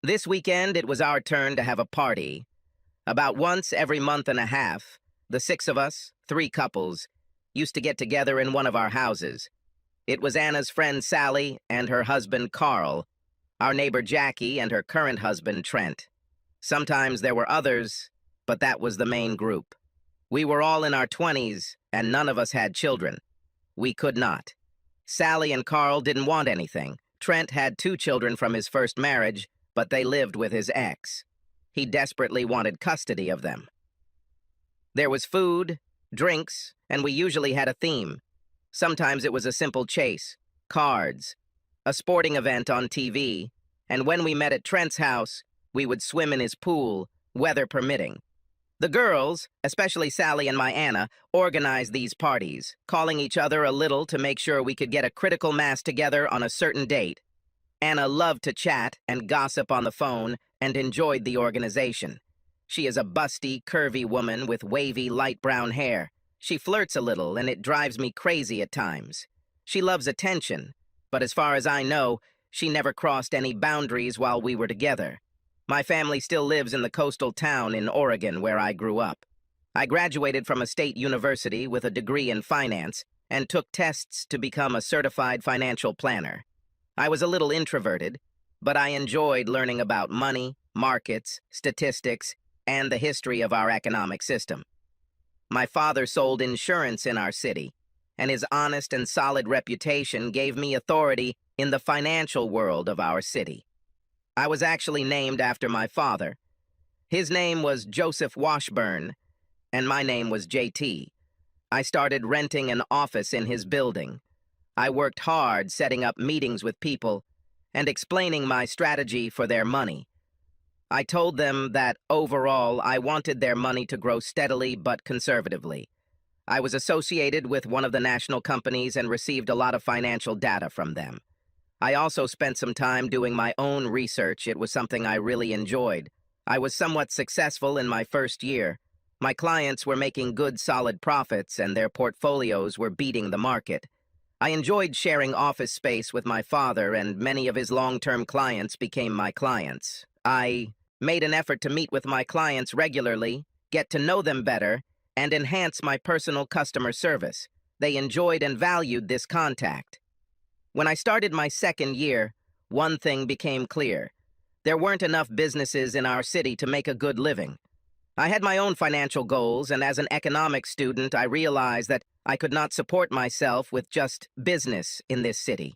This weekend, it was our turn to have a party. About once every month and a half, the six of us, three couples, used to get together in one of our houses. It was Anna's friend Sally and her husband Carl, our neighbor Jackie and her current husband Trent. Sometimes there were others, but that was the main group. We were all in our 20s, and none of us had children. We could not. Sally and Carl didn't want anything. Trent had 2 children from his first marriage, but they lived with his ex. He desperately wanted custody of them. There was food, drinks, and we usually had a theme. Sometimes it was a simple chase, cards, a sporting event on TV, and when we met at Trent's house, we would swim in his pool, weather permitting. The girls, especially Sally and my Anna, organized these parties, calling each other a little to make sure we could get a critical mass together on a certain date. Anna loved to chat and gossip on the phone and enjoyed the organization. She is a busty, curvy woman with wavy, light brown hair. She flirts a little, and it drives me crazy at times. She loves attention, but as far as I know, she never crossed any boundaries while we were together. My family still lives in the coastal town in Oregon where I grew up. I graduated from a state university with a degree in finance and took tests to become a certified financial planner. I was a little introverted, but I enjoyed learning about money, markets, statistics, and the history of our economic system. My father sold insurance in our city, and his honest and solid reputation gave me authority in the financial world of our city. I was actually named after my father. His name was Joseph Washburn, and my name was JT. I started renting an office in his building. I worked hard setting up meetings with people and explaining my strategy for their money. I told them that, overall, I wanted their money to grow steadily but conservatively. I was associated with one of the national companies and received a lot of financial data from them. I also spent some time doing my own research. It was something I really enjoyed. I was somewhat successful in my first year. My clients were making good, solid profits, and their portfolios were beating the market. I enjoyed sharing office space with my father, and many of his long-term clients became my clients. I made an effort to meet with my clients regularly, get to know them better, and enhance my personal customer service. They enjoyed and valued this contact. When I started my second year, one thing became clear. There weren't enough businesses in our city to make a good living. I had my own financial goals, and as an economics student, I realized that I could not support myself with just business in this city.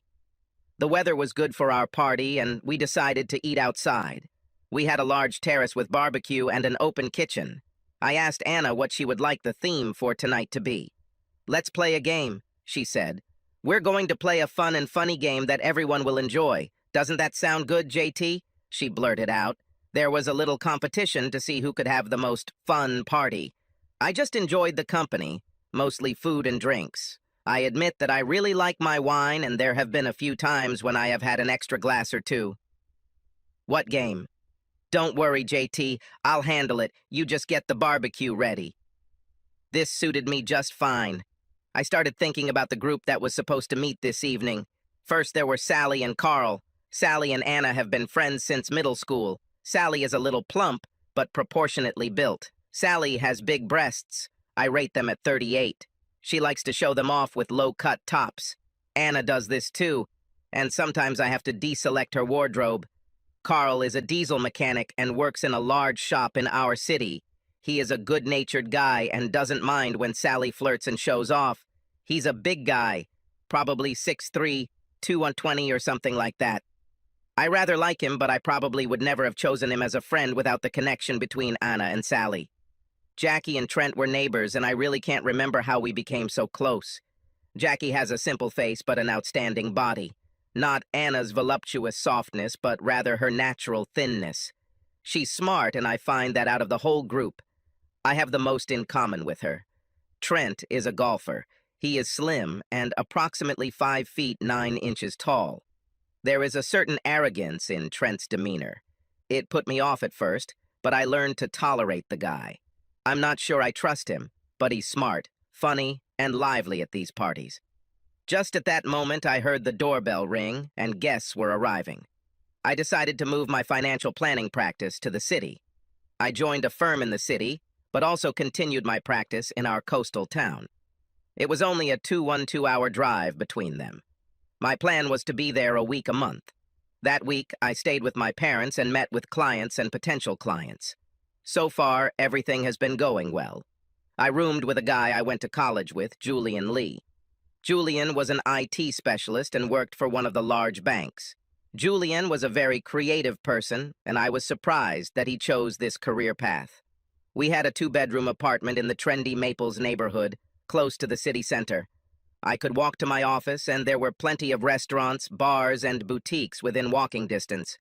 The weather was good for our party, and we decided to eat outside. We had a large terrace with barbecue and an open kitchen. I asked Anna what she would like the theme for tonight to be. "Let's play a game," she said. "We're going to play a fun and funny game that everyone will enjoy. Doesn't that sound good, JT?" she blurted out. There was a little competition to see who could have the most fun party. I just enjoyed the company, mostly food and drinks. I admit that I really like my wine, and there have been a few times when I have had an extra glass or two. "What game?" "Don't worry, JT. I'll handle it. You just get the barbecue ready." This suited me just fine. I started thinking about the group that was supposed to meet this evening. First, there were Sally and Carl. Sally and Anna have been friends since middle school. Sally is a little plump, but proportionately built. Sally has big breasts. I rate them at 38. She likes to show them off with low-cut tops. Anna does this too, and sometimes I have to deselect her wardrobe. Carl is a diesel mechanic and works in a large shop in our city. He is a good-natured guy and doesn't mind when Sally flirts and shows off. He's a big guy, probably 6'3", 220 or something like that. I rather like him, but I probably would never have chosen him as a friend without the connection between Anna and Sally. Jackie and Trent were neighbors, and I really can't remember how we became so close. Jackie has a simple face but an outstanding body. Not Anna's voluptuous softness, but rather her natural thinness. She's smart, and I find that out of the whole group, I have the most in common with her. Trent is a golfer. He is slim and approximately 5 feet 9 inches tall. There is a certain arrogance in Trent's demeanor. It put me off at first, but I learned to tolerate the guy. I'm not sure I trust him, but he's smart, funny, and lively at these parties. Just at that moment, I heard the doorbell ring, and guests were arriving. I decided to move my financial planning practice to the city. I joined a firm in the city, but also continued my practice in our coastal town. It was only a 2 1-2 hour drive between them. My plan was to be there a week a month. That week, I stayed with my parents and met with clients and potential clients. So far, everything has been going well. I roomed with a guy I went to college with, Julian Lee. Julian was an IT specialist and worked for one of the large banks. Julian was a very creative person, and I was surprised that he chose this career path. We had a 2-bedroom apartment in the trendy Maples neighborhood, close to the city center. I could walk to my office, and there were plenty of restaurants, bars, and boutiques within walking distance.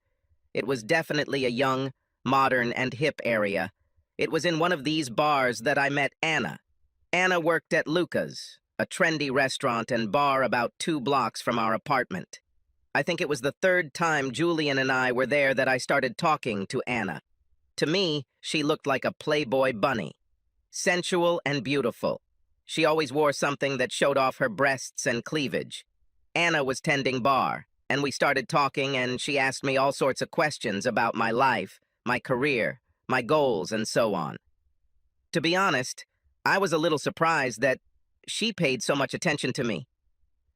It was definitely a young, modern, and hip area. It was in one of these bars that I met Anna. Anna worked at Luca's, a trendy restaurant and bar about 2 blocks from our apartment. I think it was the 3rd time Julian and I were there that I started talking to Anna. To me, she looked like a Playboy bunny. Sensual and beautiful. She always wore something that showed off her breasts and cleavage. Anna was tending bar, and we started talking, and she asked me all sorts of questions about my life, my career, my goals, and so on. To be honest, I was a little surprised that she paid so much attention to me.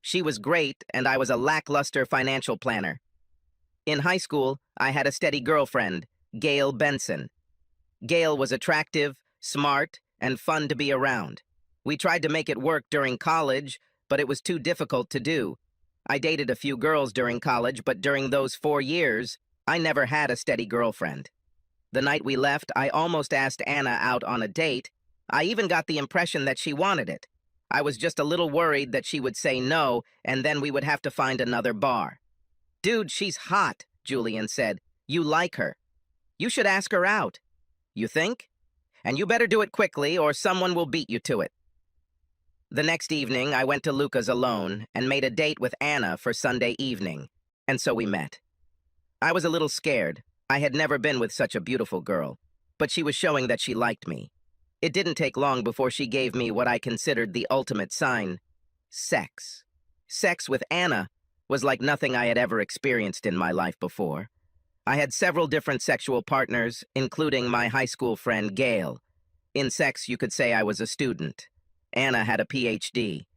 She was great, and I was a lackluster financial planner. In high school, I had a steady girlfriend, Gail Benson. Gail was attractive, smart, and fun to be around. We tried to make it work during college, but it was too difficult to do. I dated a few girls during college, but during those 4 years, I never had a steady girlfriend. The night we left, I almost asked Anna out on a date. I even got the impression that she wanted it. I was just a little worried that she would say no, and then we would have to find another bar. "Dude, she's hot," Julian said. "You like her. You should ask her out." "You think? And you better do it quickly, or someone will beat you to it." The next evening, I went to Luca's alone and made a date with Anna for Sunday evening, and so we met. I was a little scared. I had never been with such a beautiful girl, but she was showing that she liked me. It didn't take long before she gave me what I considered the ultimate sign: sex. Sex with Anna was like nothing I had ever experienced in my life before. I had several different sexual partners, including my high school friend Gail. In sex, you could say I was a student. Anna had a PhD.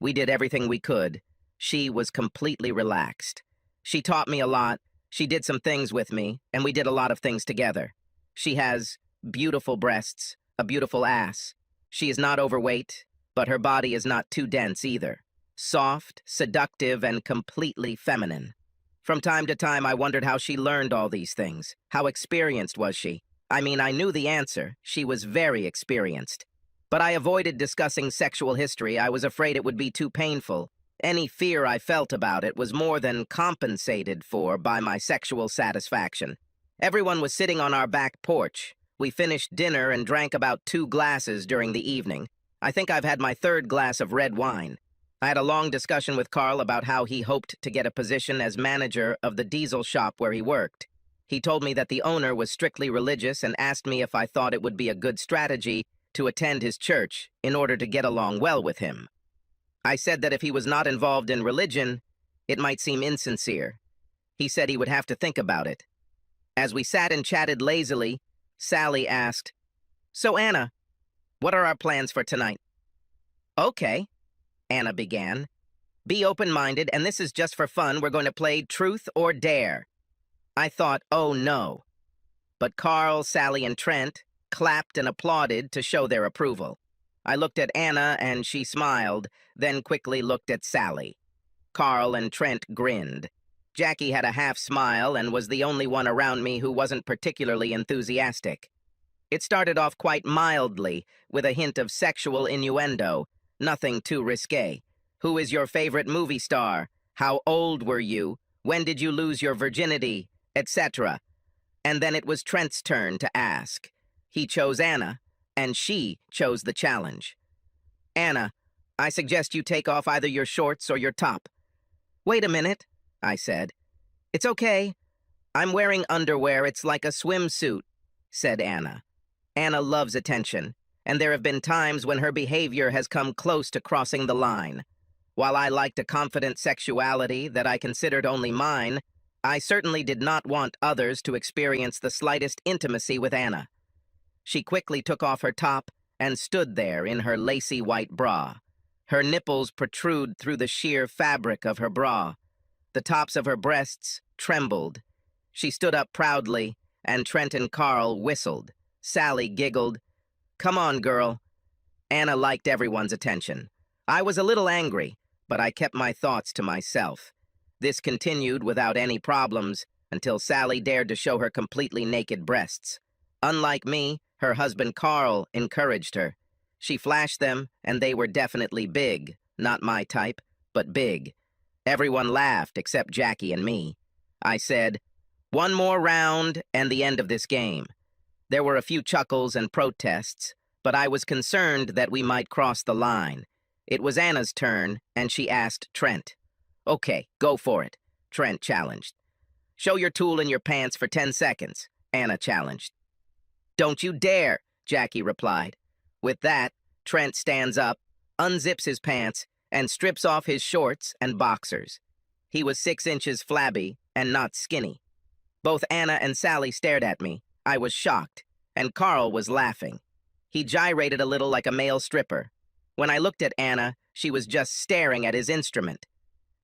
We did everything we could. She was completely relaxed. She taught me a lot. She did some things with me, and we did a lot of things together. She has beautiful breasts, a beautiful ass. She is not overweight, but her body is not too dense either. Soft, seductive, and completely feminine. From time to time, I wondered how she learned all these things. How experienced was she? I mean, I knew the answer. She was very experienced. But I avoided discussing sexual history. I was afraid it would be too painful. Any fear I felt about it was more than compensated for by my sexual satisfaction. Everyone was sitting on our back porch. We finished dinner and drank about 2 glasses during the evening. I think I've had my 3rd glass of red wine. I had a long discussion with Carl about how he hoped to get a position as manager of the diesel shop where he worked. He told me that the owner was strictly religious and asked me if I thought it would be a good strategy to attend his church in order to get along well with him. I said that if he was not involved in religion, it might seem insincere. He said he would have to think about it. As we sat and chatted lazily, Sally asked, "So, Anna, what are our plans for tonight?" "Okay," Anna began. "Be open-minded, and this is just for fun. We're going to play Truth or Dare." I thought, oh no. But Carl, Sally, and Trent clapped and applauded to show their approval. I looked at Anna, and she smiled, then quickly looked at Sally. Carl and Trent grinned. Jackie had a half-smile and was the only one around me who wasn't particularly enthusiastic. It started off quite mildly, with a hint of sexual innuendo, nothing too risque. Who is your favorite movie star? How old were you? When did you lose your virginity? Etc. And then it was Trent's turn to ask. He chose Anna, and she chose the challenge. "Anna, I suggest you take off either your shorts or your top." "Wait a minute," I said. "It's okay. I'm wearing underwear. It's like a swimsuit," said Anna. Anna loves attention, and there have been times when her behavior has come close to crossing the line. While I liked a confident sexuality that I considered only mine, I certainly did not want others to experience the slightest intimacy with Anna. She quickly took off her top and stood there in her lacy white bra. Her nipples protrude through the sheer fabric of her bra. The tops of her breasts trembled. She stood up proudly, and Trent and Carl whistled. Sally giggled. "Come on, girl." Anna liked everyone's attention. I was a little angry, but I kept my thoughts to myself. This continued without any problems until Sally dared to show her completely naked breasts. Unlike me, her husband Carl encouraged her. She flashed them, and they were definitely big. Not my type, but big. Everyone laughed except Jackie and me. I said, "One more round and the end of this game." There were a few chuckles and protests, but I was concerned that we might cross the line. It was Anna's turn, and she asked Trent. "Okay, go for it," Trent challenged. "Show your tool in your pants for 10 seconds, Anna challenged. "Don't you dare," Jackie replied. With that, Trent stands up, unzips his pants, and strips off his shorts and boxers. He was 6 inches flabby and not skinny. Both Anna and Sally stared at me. I was shocked, and Carl was laughing. He gyrated a little like a male stripper. When I looked at Anna, she was just staring at his instrument.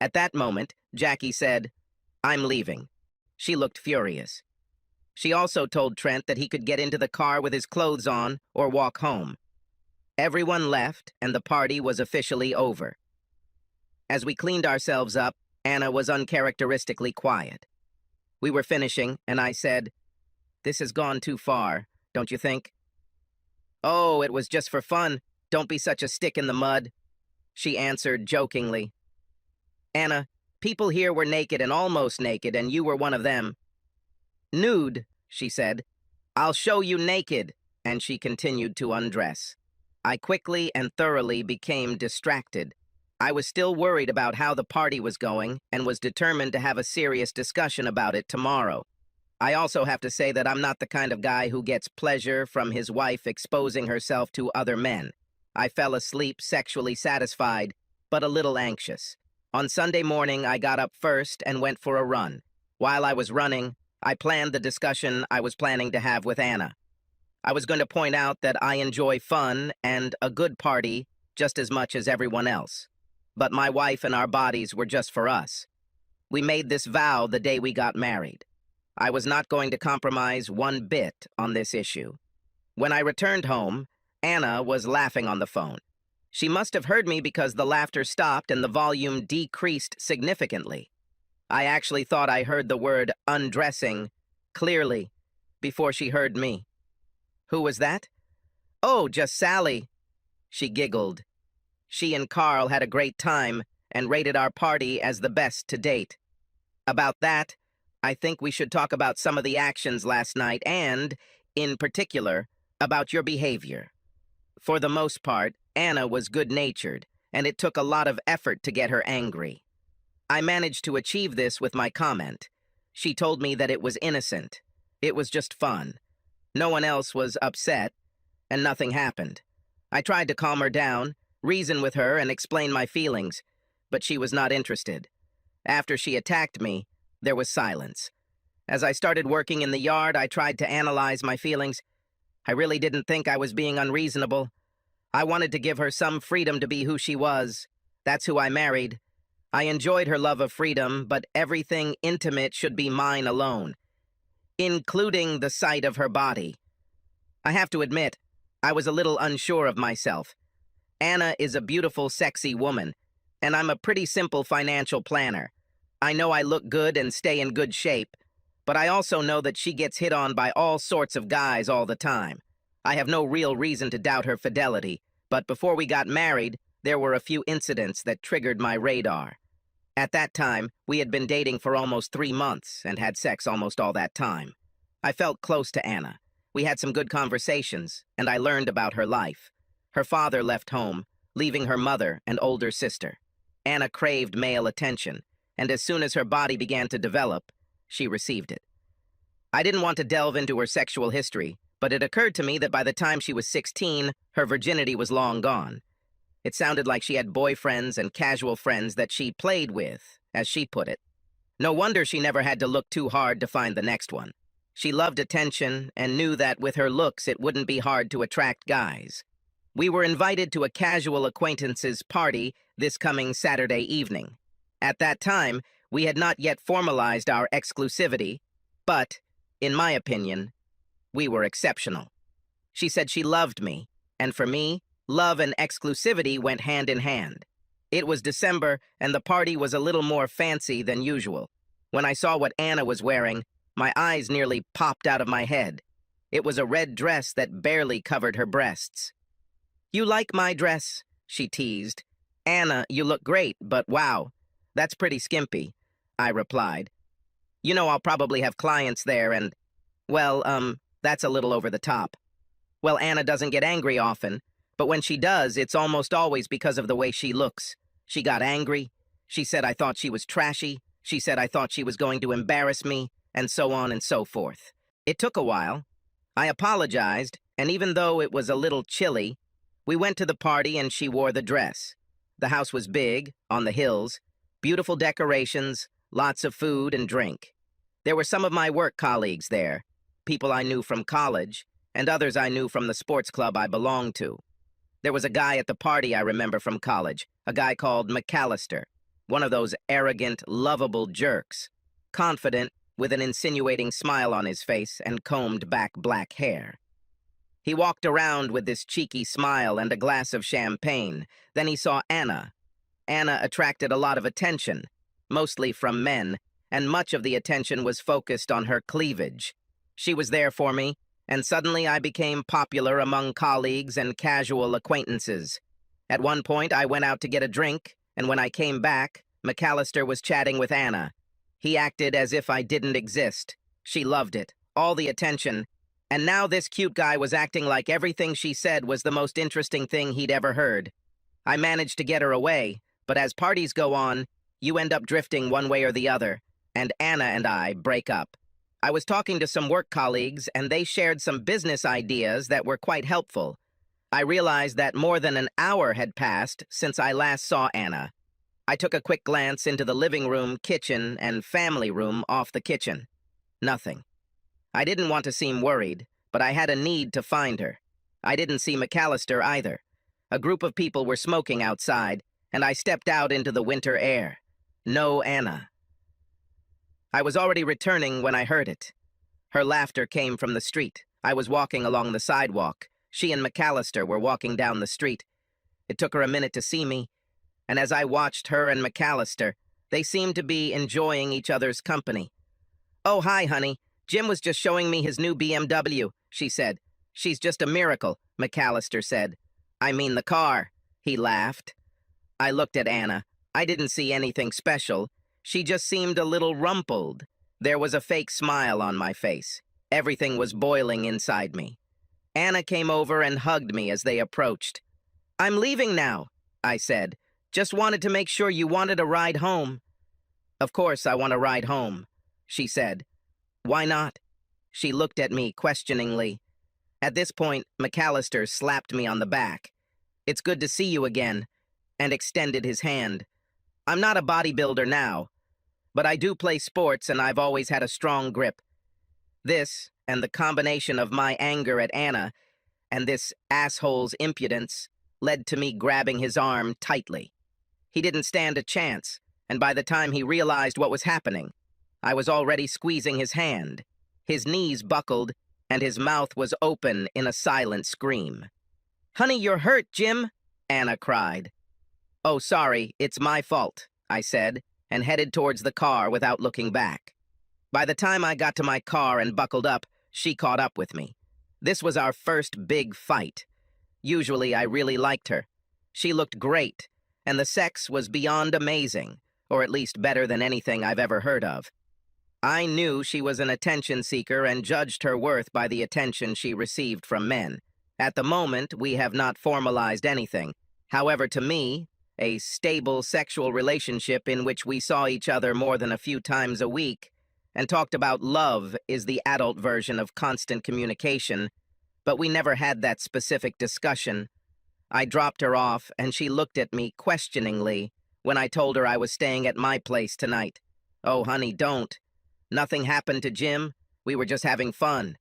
At that moment, Jackie said, "I'm leaving." She looked furious. She also told Trent that he could get into the car with his clothes on or walk home. Everyone left, and the party was officially over. As we cleaned ourselves up, Anna was uncharacteristically quiet. We were finishing, and I said, "This has gone too far, don't you think?" "Oh, it was just for fun. Don't be such a stick in the mud," she answered jokingly. "Anna, people here were naked and almost naked, and you were one of them." "Nude," she said. "I'll show you naked," and she continued to undress. I quickly and thoroughly became distracted. I was still worried about how the party was going and was determined to have a serious discussion about it tomorrow. I also have to say that I'm not the kind of guy who gets pleasure from his wife exposing herself to other men. I fell asleep sexually satisfied, but a little anxious. On Sunday morning, I got up first and went for a run. While I was running, I planned the discussion I was planning to have with Anna. I was going to point out that I enjoy fun and a good party just as much as everyone else. But my wife and our bodies were just for us. We made this vow the day we got married. I was not going to compromise one bit on this issue. When I returned home, Anna was laughing on the phone. She must have heard me because the laughter stopped and the volume decreased significantly. I actually thought I heard the word undressing clearly before she heard me. "Who was that?" "Oh, just Sally." She giggled. She and Carl had a great time and rated our party as the best to date. About that, I think we should talk about some of the actions last night and, in particular, about your behavior. For the most part, Anna was good-natured, and it took a lot of effort to get her angry. I managed to achieve this with my comment. She told me that it was innocent. It was just fun. No one else was upset, and nothing happened. I tried to calm her down, reason with her, and explain my feelings, but she was not interested. After she attacked me, there was silence. As I started working in the yard, I tried to analyze my feelings. I really didn't think I was being unreasonable. I wanted to give her some freedom to be who she was. That's who I married. I enjoyed her love of freedom, but everything intimate should be mine alone, including the sight of her body. I have to admit, I was a little unsure of myself. Anna is a beautiful, sexy woman, and I'm a pretty simple financial planner. I know I look good and stay in good shape, but I also know that she gets hit on by all sorts of guys all the time. I have no real reason to doubt her fidelity, but before we got married, there were a few incidents that triggered my radar. At that time, we had been dating for almost 3 months and had sex almost all that time. I felt close to Anna. We had some good conversations, and I learned about her life. Her father left home, leaving her mother and older sister. Anna craved male attention, and as soon as her body began to develop, she received it. I didn't want to delve into her sexual history, but it occurred to me that by the time she was 16, her virginity was long gone. It sounded like she had boyfriends and casual friends that she played with, as she put it. No wonder she never had to look too hard to find the next one. She loved attention and knew that with her looks it wouldn't be hard to attract guys. We were invited to a casual acquaintances party this coming Saturday evening. At that time, we had not yet formalized our exclusivity, but, in my opinion, we were exceptional. She said she loved me, and for me, love and exclusivity went hand in hand. It was December, and the party was a little more fancy than usual. When I saw what Anna was wearing, my eyes nearly popped out of my head. It was a red dress that barely covered her breasts. "You like my dress?" she teased. "Anna, you look great, but wow, that's pretty skimpy," I replied. "You know I'll probably have clients there and, well, that's a little over the top." "Well, Anna doesn't get angry often, but when she does, it's almost always because of the way she looks. She got angry. She said I thought she was trashy. She said I thought she was going to embarrass me, and so on and so forth." It took a while. I apologized, and even though it was a little chilly, we went to the party and she wore the dress. The house was big, on the hills, beautiful decorations, lots of food and drink. There were some of my work colleagues there, people I knew from college, and others I knew from the sports club I belonged to. There was a guy at the party I remember from college, a guy called McAllister, one of those arrogant, lovable jerks, confident, with an insinuating smile on his face and combed back black hair. He walked around with this cheeky smile and a glass of champagne. Then he saw Anna. Anna attracted a lot of attention, mostly from men, and much of the attention was focused on her cleavage. She was there for me, and suddenly I became popular among colleagues and casual acquaintances. At one point, I went out to get a drink, and when I came back, McAllister was chatting with Anna. He acted as if I didn't exist. She loved it, all the attention, and now this cute guy was acting like everything she said was the most interesting thing he'd ever heard. I managed to get her away, but as parties go on, you end up drifting one way or the other, and Anna and I break up. I was talking to some work colleagues, and they shared some business ideas that were quite helpful. I realized that more than an hour had passed since I last saw Anna. I took a quick glance into the living room, kitchen, and family room off the kitchen. Nothing. I didn't want to seem worried, but I had a need to find her. I didn't see McAllister either. A group of people were smoking outside, and I stepped out into the winter air. No Anna. I was already returning when I heard it. Her laughter came from the street. I was walking along the sidewalk. She and McAllister were walking down the street. It took her a minute to see me, and as I watched her and McAllister, they seemed to be enjoying each other's company. "Oh, hi, honey. Jim was just showing me his new BMW," she said. "She's just a miracle," McAllister said. "I mean the car," he laughed. I looked at Anna. I didn't see anything special. She just seemed a little rumpled. There was a fake smile on my face. Everything was boiling inside me. Anna came over and hugged me as they approached. "I'm leaving now," I said. "Just wanted to make sure you wanted a ride home." "Of course I want a ride home," she said. "Why not?" She looked at me questioningly. At this point, McAllister slapped me on the back. "It's good to see you again," and extended his hand. "I'm not a bodybuilder now, but I do play sports and I've always had a strong grip." This, and the combination of my anger at Anna and this asshole's impudence, led to me grabbing his arm tightly. He didn't stand a chance, and by the time he realized what was happening, I was already squeezing his hand. His knees buckled, and his mouth was open in a silent scream. "Honey, you're hurt, Jim," Anna cried. "Oh, sorry, it's my fault," I said, and headed towards the car without looking back. By the time I got to my car and buckled up, she caught up with me. This was our first big fight. Usually I really liked her. She looked great, and the sex was beyond amazing, or at least better than anything I've ever heard of. I knew she was an attention seeker and judged her worth by the attention she received from men. At the moment, we have not formalized anything. However, to me, a stable sexual relationship in which we saw each other more than a few times a week and talked about love is the adult version of constant communication, but we never had that specific discussion. I dropped her off, and she looked at me questioningly when I told her I was staying at my place tonight. "Oh, honey, don't. Nothing happened to Jim. We were just having fun."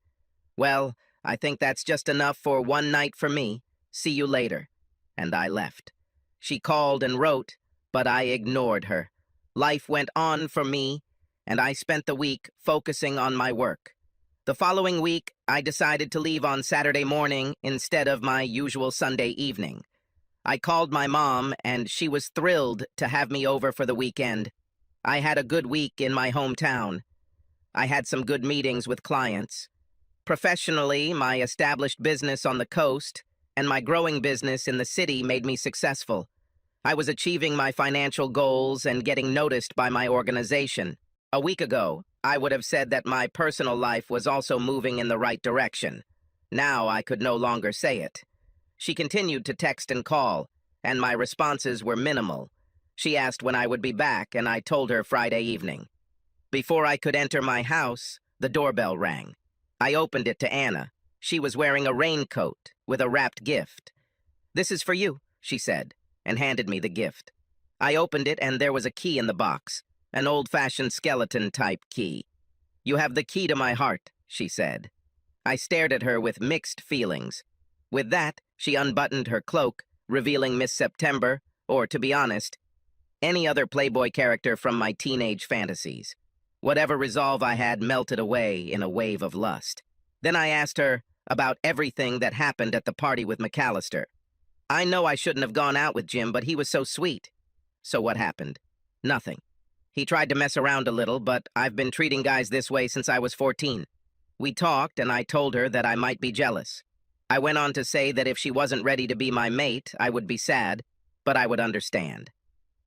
"Well, I think that's just enough for one night for me. See you later." And I left. She called and wrote, but I ignored her. Life went on for me, and I spent the week focusing on my work. The following week, I decided to leave on Saturday morning instead of my usual Sunday evening. I called my mom, and she was thrilled to have me over for the weekend. I had a good week in my hometown. I had some good meetings with clients. Professionally, my established business on the coast and my growing business in the city made me successful. I was achieving my financial goals and getting noticed by my organization. A week ago, I would have said that my personal life was also moving in the right direction. Now I could no longer say it. She continued to text and call, and my responses were minimal. She asked when I would be back, and I told her Friday evening. Before I could enter my house, the doorbell rang. I opened it to Anna. She was wearing a raincoat with a wrapped gift. "This is for you," she said, and handed me the gift. I opened it, and there was a key in the box, an old-fashioned skeleton-type key. "You have the key to my heart," she said. I stared at her with mixed feelings. With that, she unbuttoned her cloak, revealing Miss September, or, to be honest, any other Playboy character from my teenage fantasies. Whatever resolve I had melted away in a wave of lust. Then I asked her about everything that happened at the party with McAllister. I know I shouldn't have gone out with Jim, but he was so sweet. So what happened? Nothing. He tried to mess around a little, but I've been treating guys this way since I was 14. We talked, and I told her that I might be jealous. I went on to say that if she wasn't ready to be my mate, I would be sad, but I would understand.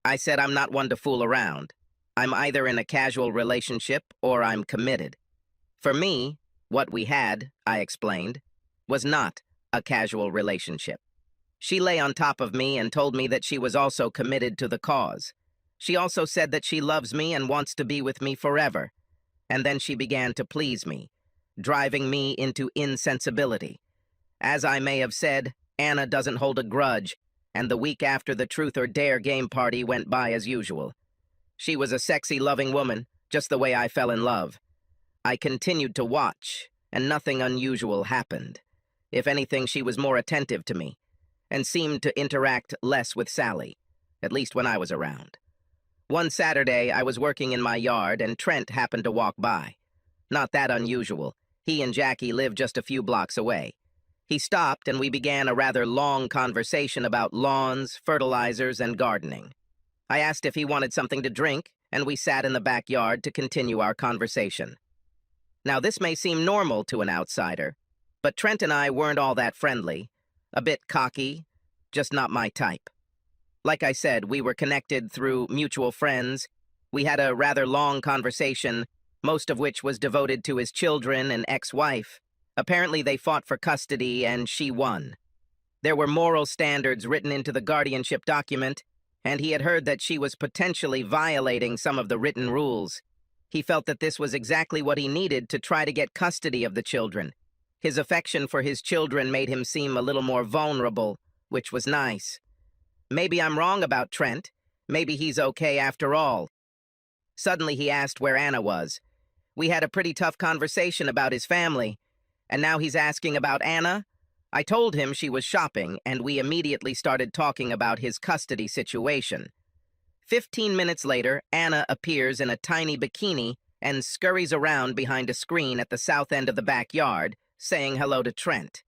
I said I'm not one to fool around. I'm either in a casual relationship or I'm committed. For me, what we had, I explained, was not a casual relationship. She lay on top of me and told me that she was also committed to the cause. She also said that she loves me and wants to be with me forever. And then she began to please me, driving me into insensibility. As I may have said, Anna doesn't hold a grudge, and the week after the Truth or Dare game party went by as usual. She was a sexy, loving woman, just the way I fell in love. I continued to watch, and nothing unusual happened. If anything, she was more attentive to me, and seemed to interact less with Sally, at least when I was around. One Saturday, I was working in my yard, and Trent happened to walk by. Not that unusual. He and Jackie lived just a few blocks away. He stopped, and we began a rather long conversation about lawns, fertilizers, and gardening. I asked if he wanted something to drink, and we sat in the backyard to continue our conversation. Now, this may seem normal to an outsider, but Trent and I weren't all that friendly, a bit cocky, just not my type. Like I said, we were connected through mutual friends. We had a rather long conversation, most of which was devoted to his children and ex-wife. Apparently they fought for custody, and she won. There were moral standards written into the guardianship document, and he had heard that she was potentially violating some of the written rules. He felt that this was exactly what he needed to try to get custody of the children. His affection for his children made him seem a little more vulnerable, which was nice. Maybe I'm wrong about Trent. Maybe he's okay after all. Suddenly he asked where Anna was. We had a pretty tough conversation about his family, and now he's asking about Anna? I told him she was shopping, and we immediately started talking about his custody situation. 15 minutes later, Anna appears in a tiny bikini and scurries around behind a screen at the south end of the backyard, saying hello to Trent.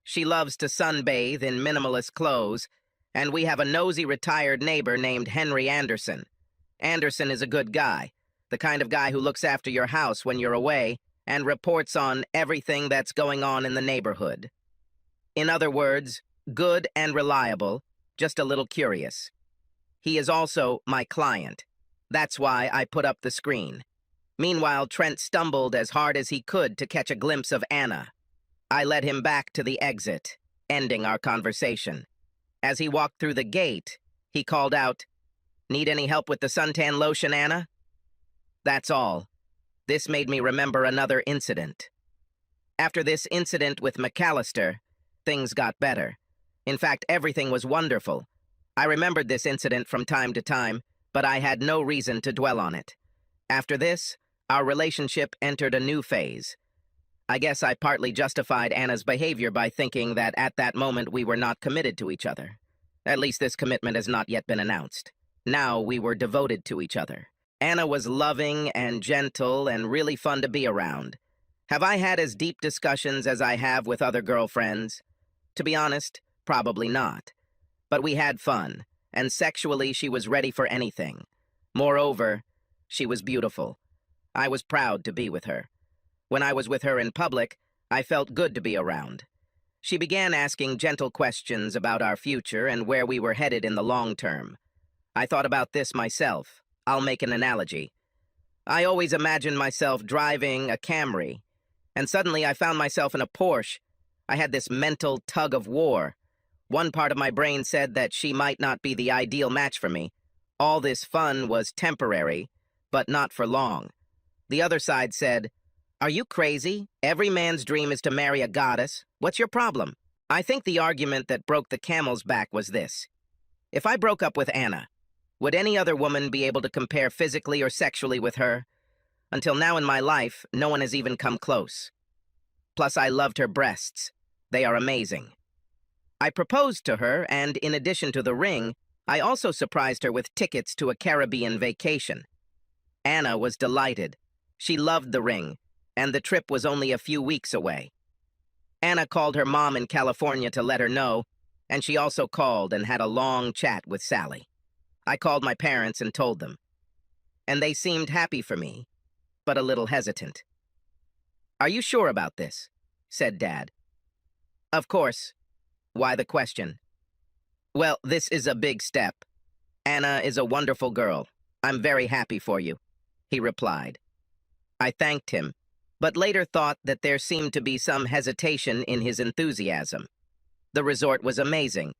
She loves to sunbathe in minimalist clothes, and we have a nosy retired neighbor named Henry Anderson. Anderson is a good guy, the kind of guy who looks after your house when you're away and reports on everything that's going on in the neighborhood. In other words, good and reliable, just a little curious. He is also my client. That's why I put up the screen. Meanwhile, Trent stumbled as hard as he could to catch a glimpse of Anna. I led him back to the exit, ending our conversation. As he walked through the gate, he called out, "Need any help with the suntan lotion, Anna?" That's all. This made me remember another incident. After this incident with McAllister, things got better. In fact, everything was wonderful. I remembered this incident from time to time, but I had no reason to dwell on it. After this, our relationship entered a new phase. I guess I partly justified Anna's behavior by thinking that at that moment we were not committed to each other. At least this commitment has not yet been announced. Now we were devoted to each other. Anna was loving and gentle and really fun to be around. Have I had as deep discussions as I have with other girlfriends? To be honest, probably not. But we had fun, and sexually she was ready for anything. Moreover, she was beautiful. I was proud to be with her. When I was with her in public, I felt good to be around. She began asking gentle questions about our future and where we were headed in the long term. I thought about this myself. I'll make an analogy. I always imagined myself driving a Camry, and suddenly I found myself in a Porsche. I had this mental tug of war. One part of my brain said that she might not be the ideal match for me. All this fun was temporary, but not for long. The other side said, "Are you crazy? Every man's dream is to marry a goddess. What's your problem?" I think the argument that broke the camel's back was this. If I broke up with Anna, would any other woman be able to compare physically or sexually with her? Until now in my life, no one has even come close. Plus, I loved her breasts. They are amazing. I proposed to her, and in addition to the ring, I also surprised her with tickets to a Caribbean vacation. Anna was delighted. She loved the ring, and the trip was only a few weeks away. Anna called her mom in California to let her know, and she also called and had a long chat with Sally. I called my parents and told them, and they seemed happy for me, but a little hesitant. "Are you sure about this?" said Dad. "Of course. Why the question?" "Well, this is a big step. Anna is a wonderful girl. I'm very happy for you," he replied. I thanked him, but later thought that there seemed to be some hesitation in his enthusiasm. The resort was amazing.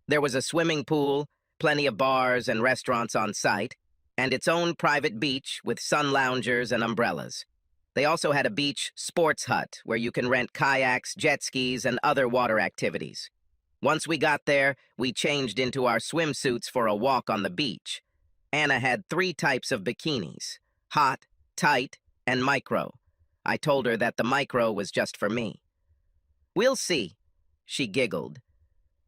There was a swimming pool, plenty of bars and restaurants on site, and its own private beach with sun loungers and umbrellas. They also had a beach sports hut where you can rent kayaks, jet skis, and other water activities. Once we got there, we changed into our swimsuits for a walk on the beach. Anna had 3 types of bikinis: hot, tight, and micro. I told her that the micro was just for me. "We'll see," she giggled.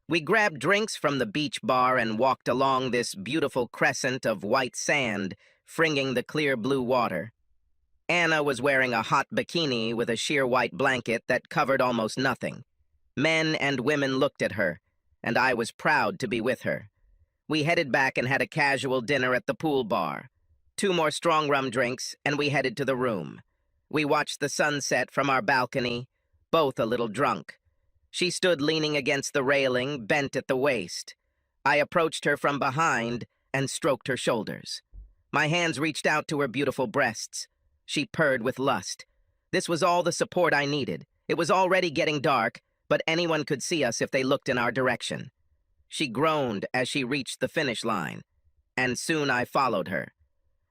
We grabbed drinks from the beach bar and walked along this beautiful crescent of white sand, fringing the clear blue water. Anna was wearing a hot bikini with a sheer white blanket that covered almost nothing. Men and women looked at her, and I was proud to be with her. We headed back and had a casual dinner at the pool bar. 2 more strong rum drinks, and we headed to the room. We watched the sunset from our balcony, both a little drunk. She stood leaning against the railing, bent at the waist. I approached her from behind and stroked her shoulders. My hands reached out to her beautiful breasts. She purred with lust. This was all the support I needed. It was already getting dark, but anyone could see us if they looked in our direction. She groaned as she reached the finish line, and soon I followed her.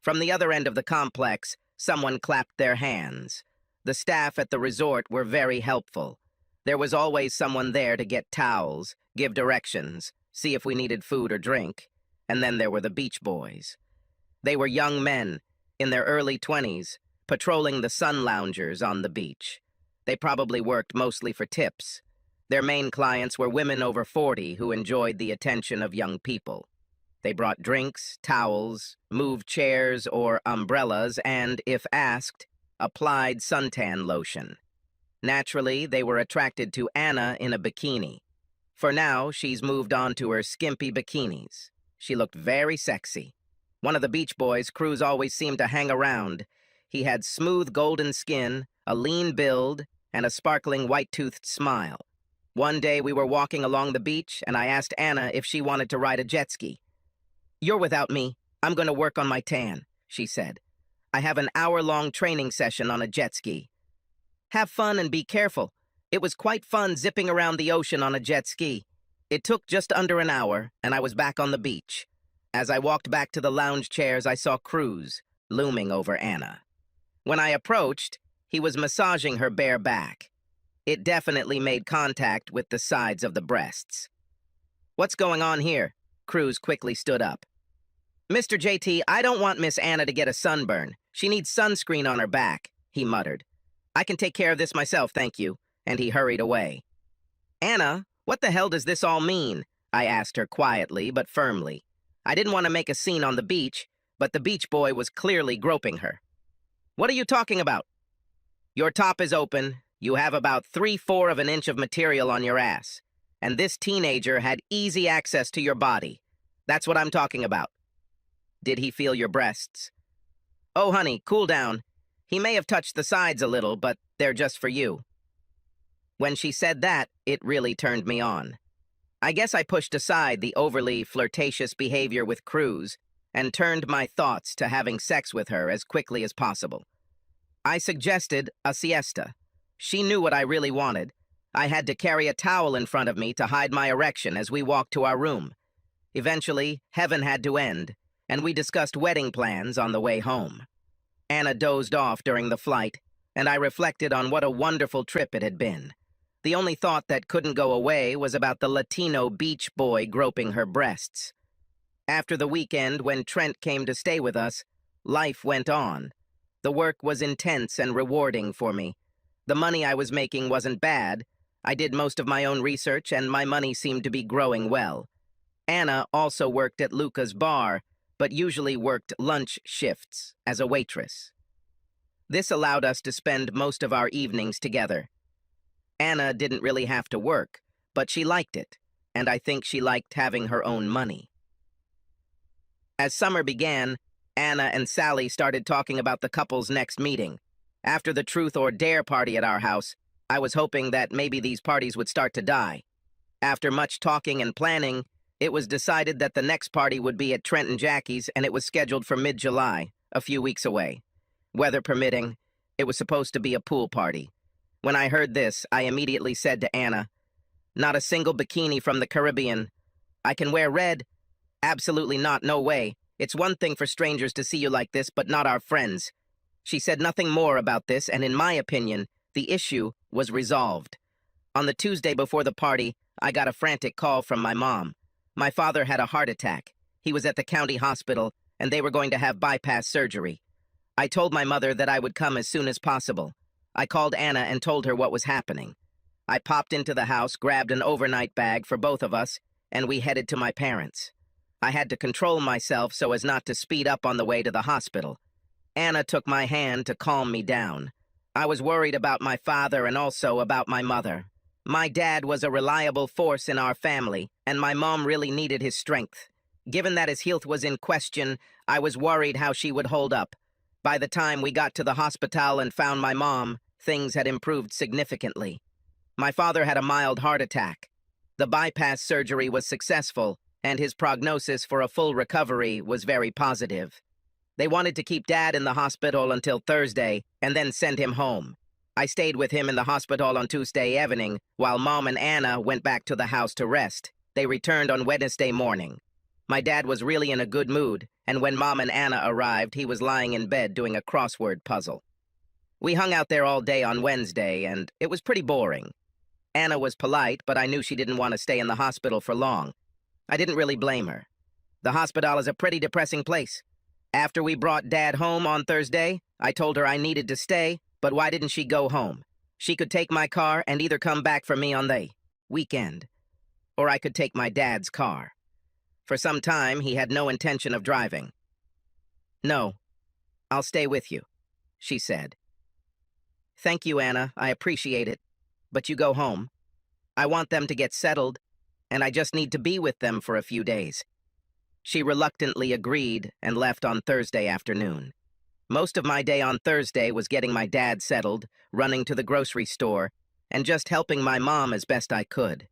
From the other end of the complex, someone clapped their hands. The staff at the resort were very helpful. There was always someone there to get towels, give directions, see if we needed food or drink. And then there were the beach boys. They were young men, in their early 20s, patrolling the sun loungers on the beach. They probably worked mostly for tips. Their main clients were women over 40 who enjoyed the attention of young people. They brought drinks, towels, moved chairs or umbrellas, and, if asked, applied suntan lotion. Naturally, they were attracted to Anna in a bikini. For now, she's moved on to her skimpy bikinis. She looked very sexy. One of the beach boys Cruz always seemed to hang around. He had smooth golden skin, a lean build, and a sparkling white-toothed smile. One day we were walking along the beach, and I asked Anna if she wanted to ride a jet ski. "You're without me. I'm going to work on my tan," she said. "I have an hour-long training session on a jet ski." "Have fun and be careful. It was quite fun zipping around the ocean on a jet ski. It took just under an hour, and I was back on the beach. As I walked back to the lounge chairs, I saw Cruz looming over Anna. When I approached, he was massaging her bare back. It definitely made contact with the sides of the breasts. "What's going on here?" Cruz quickly stood up. Mr. JT, I don't want Miss Anna to get a sunburn. She needs sunscreen on her back, he muttered. I can take care of this myself, thank you. And he hurried away. Anna, what the hell does this all mean? I asked her quietly but firmly. I didn't want to make a scene on the beach, but the beach boy was clearly groping her. What are you talking about? Your top is open. You have about 3/4 of an inch of material on your ass. And this teenager had easy access to your body. That's what I'm talking about. Did he feel your breasts? Oh, honey, cool down. He may have touched the sides a little, but they're just for you. When she said that, it really turned me on. I guess I pushed aside the overly flirtatious behavior with Cruz and turned my thoughts to having sex with her as quickly as possible. I suggested a siesta. She knew what I really wanted. I had to carry a towel in front of me to hide my erection as we walked to our room. Eventually, heaven had to end, and we discussed wedding plans on the way home. Anna dozed off during the flight, and I reflected on what a wonderful trip it had been. The only thought that couldn't go away was about the Latino beach boy groping her breasts. After the weekend, when Trent came to stay with us, life went on. The work was intense and rewarding for me. The money I was making wasn't bad. I did most of my own research, and my money seemed to be growing well. Anna also worked at Luca's bar, but usually worked lunch shifts as a waitress. This allowed us to spend most of our evenings together. Anna didn't really have to work, but she liked it, and I think she liked having her own money. As summer began, Anna and Sally started talking about the couple's next meeting. After the Truth or Dare party at our house, I was hoping that maybe these parties would start to die. After much talking and planning, it was decided that the next party would be at Trent and Jackie's, and it was scheduled for mid-July, a few weeks away. Weather permitting, it was supposed to be a pool party. When I heard this, I immediately said to Anna, "Not a single bikini from the Caribbean. I can wear red? Absolutely not, no way. It's one thing for strangers to see you like this, but not our friends." She said nothing more about this, and in my opinion, the issue was resolved. On the Tuesday before the party, I got a frantic call from my mom. My father had a heart attack. He was at the county hospital, and they were going to have bypass surgery. I told my mother that I would come as soon as possible. I called Anna and told her what was happening. I popped into the house, grabbed an overnight bag for both of us, and we headed to my parents'. I had to control myself so as not to speed up on the way to the hospital. Anna took my hand to calm me down. I was worried about my father and also about my mother. My dad was a reliable force in our family, and my mom really needed his strength. Given that his health was in question, I was worried how she would hold up. By the time we got to the hospital and found my mom, things had improved significantly. My father had a mild heart attack. The bypass surgery was successful, and his prognosis for a full recovery was very positive. They wanted to keep Dad in the hospital until Thursday and then send him home. I stayed with him in the hospital on Tuesday evening, while Mom and Anna went back to the house to rest. They returned on Wednesday morning. My dad was really in a good mood, and when Mom and Anna arrived, he was lying in bed doing a crossword puzzle. We hung out there all day on Wednesday, and it was pretty boring. Anna was polite, but I knew she didn't want to stay in the hospital for long. I didn't really blame her. The hospital is a pretty depressing place. After we brought Dad home on Thursday, I told her I needed to stay, but why didn't she go home? She could take my car and either come back for me on the weekend, or I could take my dad's car. For some time, he had no intention of driving. "No, I'll stay with you," she said. "Thank you, Anna. I appreciate it. But you go home. I want them to get settled, and I just need to be with them for a few days." She reluctantly agreed and left on Thursday afternoon. Most of my day on Thursday was getting my dad settled, running to the grocery store, and just helping my mom as best I could.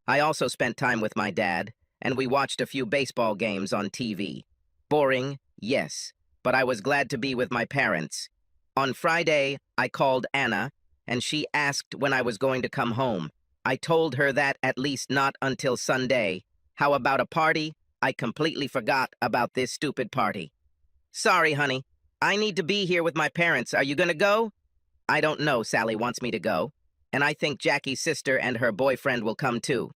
I also spent time with my dad, and we watched a few baseball games on TV. Boring, yes, but I was glad to be with my parents. On Friday, I called Anna, and she asked when I was going to come home. I told her that at least not until Sunday. How about a party? I completely forgot about this stupid party. "Sorry, honey. I need to be here with my parents. Are you gonna go?" "I don't know. Sally wants me to go. And I think Jackie's sister and her boyfriend will come too."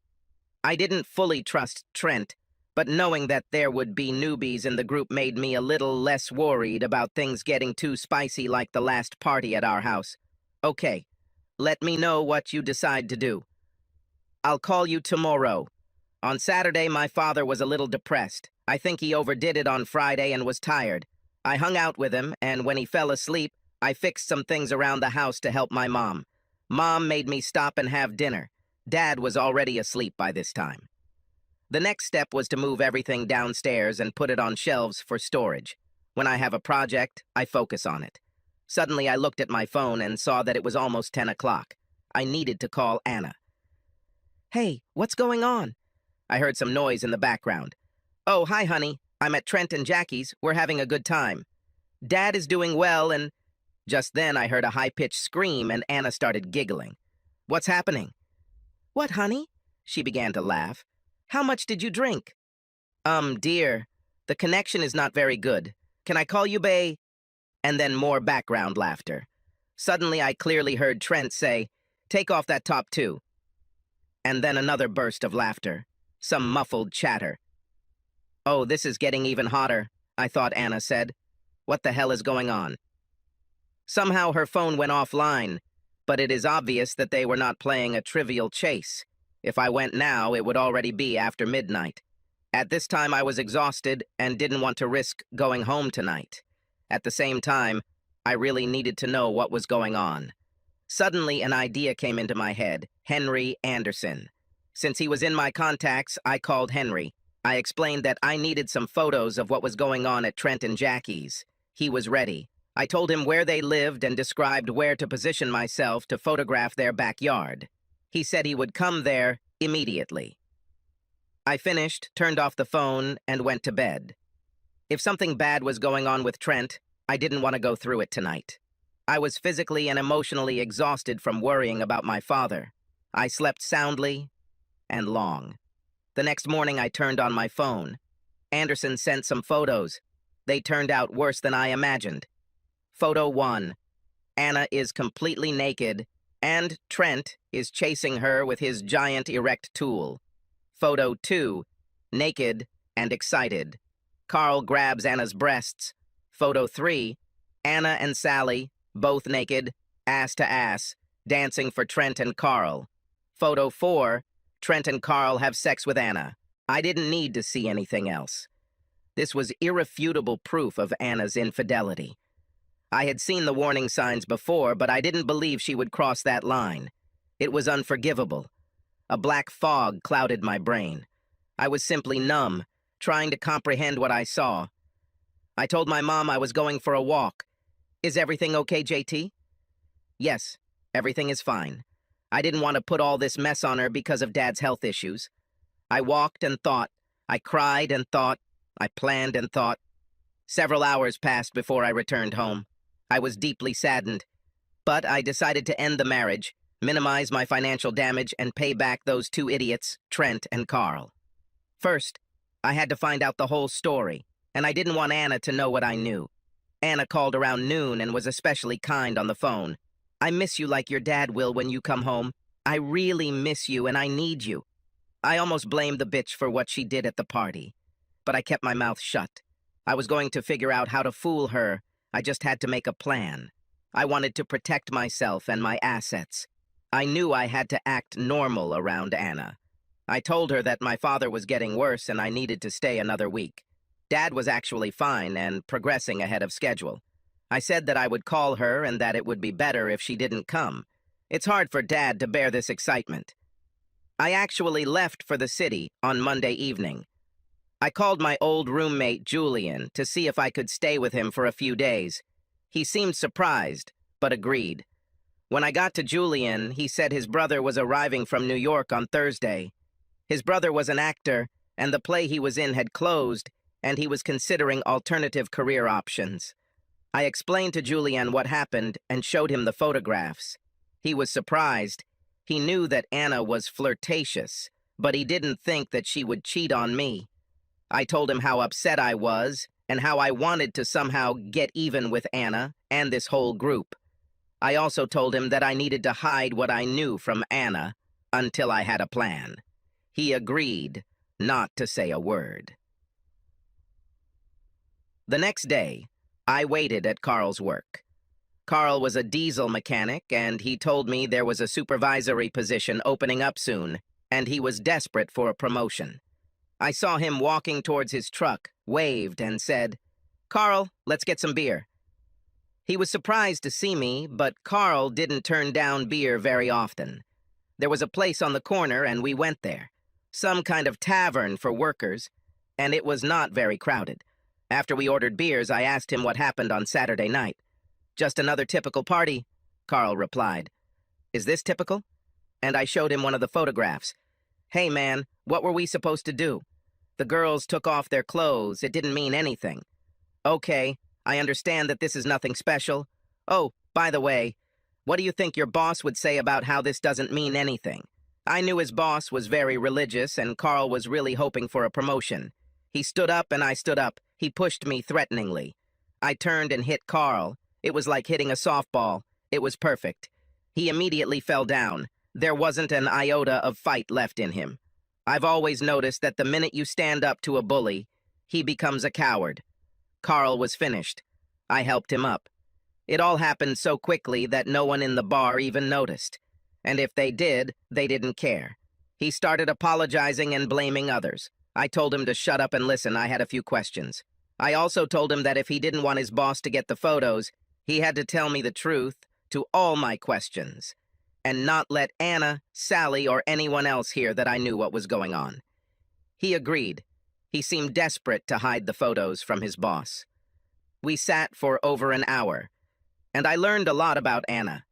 I didn't fully trust Trent, but knowing that there would be newbies in the group made me a little less worried about things getting too spicy like the last party at our house. Okay, let me know what you decide to do. I'll call you tomorrow. On Saturday, my father was a little depressed. I think he overdid it on Friday and was tired. I hung out with him, and when he fell asleep, I fixed some things around the house to help my mom. Mom made me stop and have dinner. Dad was already asleep by this time. The next step was to move everything downstairs and put it on shelves for storage. When I have a project, I focus on it. Suddenly, I looked at my phone and saw that it was almost 10 o'clock. I needed to call Anna. Hey, what's going on? I heard some noise in the background. Oh, hi, honey. I'm at Trent and Jackie's. We're having a good time. Dad is doing well, and... Just then, I heard a high-pitched scream, and Anna started giggling. What's happening? What, honey? She began to laugh. How much did you drink? Dear, the connection is not very good. Can I call you Bay? And then more background laughter. Suddenly, I clearly heard Trent say, Take off that top too. And then another burst of laughter. Some muffled chatter. Oh, this is getting even hotter, I thought Anna said. What the hell is going on? Somehow her phone went offline, but it is obvious that they were not playing a trivial chase. If I went now, it would already be after midnight. At this time, I was exhausted and didn't want to risk going home tonight. At the same time, I really needed to know what was going on. Suddenly, an idea came into my head. Henry Anderson. Since he was in my contacts, I called Henry. I explained that I needed some photos of what was going on at Trent and Jackie's. He was ready. I told him where they lived and described where to position myself to photograph their backyard. He said he would come there immediately. I finished, turned off the phone, and went to bed. If something bad was going on with Trent, I didn't want to go through it tonight. I was physically and emotionally exhausted from worrying about my father. I slept soundly and long. The next morning, I turned on my phone. Anderson sent some photos. They turned out worse than I imagined. Photo 1. Anna is completely naked, and Trent is chasing her with his giant erect tool. Photo 2. Naked and excited. Carl grabs Anna's breasts. Photo 3. Anna and Sally, both naked, ass to ass, dancing for Trent and Carl. Photo 4. Trent and Carl have sex with Anna. I didn't need to see anything else. This was irrefutable proof of Anna's infidelity. I had seen the warning signs before, but I didn't believe she would cross that line. It was unforgivable. A black fog clouded my brain. I was simply numb, trying to comprehend what I saw. I told my mom I was going for a walk. Is everything okay, JT? Yes, everything is fine. I didn't want to put all this mess on her because of Dad's health issues. I walked and thought. I cried and thought. I planned and thought. Several hours passed before I returned home. I was deeply saddened. But I decided to end the marriage, minimize my financial damage, and pay back those two idiots, Trent and Carl. First, I had to find out the whole story, and I didn't want Anna to know what I knew. Anna called around noon and was especially kind on the phone. I miss you like your dad will when you come home. I really miss you and I need you. I almost blamed the bitch for what she did at the party, but I kept my mouth shut. I was going to figure out how to fool her. I just had to make a plan. I wanted to protect myself and my assets. I knew I had to act normal around Anna. I told her that my father was getting worse and I needed to stay another week. Dad was actually fine and progressing ahead of schedule. I said that I would call her and that it would be better if she didn't come. It's hard for Dad to bear this excitement. I actually left for the city on Monday evening. I called my old roommate, Julian, to see if I could stay with him for a few days. He seemed surprised, but agreed. When I got to Julian, he said his brother was arriving from New York on Thursday. His brother was an actor, and the play he was in had closed, and he was considering alternative career options. I explained to Julian what happened and showed him the photographs. He was surprised. He knew that Anna was flirtatious, but he didn't think that she would cheat on me. I told him how upset I was and how I wanted to somehow get even with Anna and this whole group. I also told him that I needed to hide what I knew from Anna until I had a plan. He agreed, not to say a word. The next day, I waited at Carl's work. Carl was a diesel mechanic, and he told me there was a supervisory position opening up soon, and he was desperate for a promotion. I saw him walking towards his truck, waved, and said, "Carl, let's get some beer." He was surprised to see me, but Carl didn't turn down beer very often. There was a place on the corner, and we went there. Some kind of tavern for workers, and it was not very crowded. After we ordered beers, I asked him what happened on Saturday night. "Just another typical party," Carl replied. "Is this typical?" And I showed him one of the photographs. "Hey man, what were we supposed to do? The girls took off their clothes. It didn't mean anything." "Okay, I understand that this is nothing special. Oh, by the way, what do you think your boss would say about how this doesn't mean anything?" I knew his boss was very religious, and Carl was really hoping for a promotion. He stood up and I stood up. He pushed me threateningly. I turned and hit Carl. It was like hitting a softball. It was perfect. He immediately fell down. There wasn't an iota of fight left in him. I've always noticed that the minute you stand up to a bully, he becomes a coward. Carl was finished. I helped him up. It all happened so quickly that no one in the bar even noticed. And if they did, they didn't care. He started apologizing and blaming others. I told him to shut up and listen. I had a few questions. I also told him that if he didn't want his boss to get the photos, he had to tell me the truth to all my questions, and not let Anna, Sally, or anyone else hear that I knew what was going on. He agreed. He seemed desperate to hide the photos from his boss. We sat for over an hour, and I learned a lot about Anna.